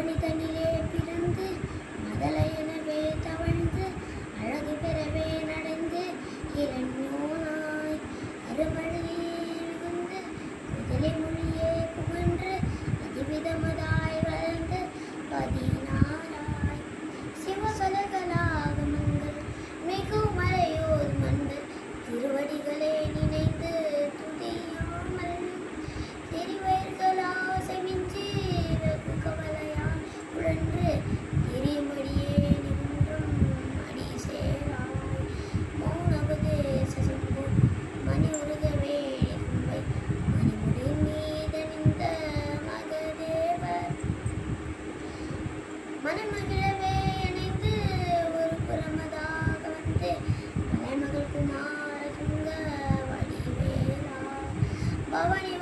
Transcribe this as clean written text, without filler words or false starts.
அவனி தன்னிலே பிறந்து மதலையனவே தவழ்ந்து அழகு பெறவே நடந்து இரண்யோனாய் அருமழையே மிகுந்து முதலை மொழியே புகன்று அதிவிதமதாய் வளர்ந்து 16 சிவகலகலாகமங்கள் மிகவும் மறையோர் மன்னர் திருவடிகளே நினைந்து துதியாமல் தெரிவயர்களாசை மிஞ்சி வெகு கவலையால் உழன்று எரிமடியே நின்றும் அடி சேராய் மௌனபதேச சம்பு மணி உருகவே கும்பை மணிமுடி மீதணிந்த மகதேவர் மனமகிழவே இணைந்து ஒரு புறமதாக வந்து மலைமகள் குமார துங்க வடிவேலா பவனி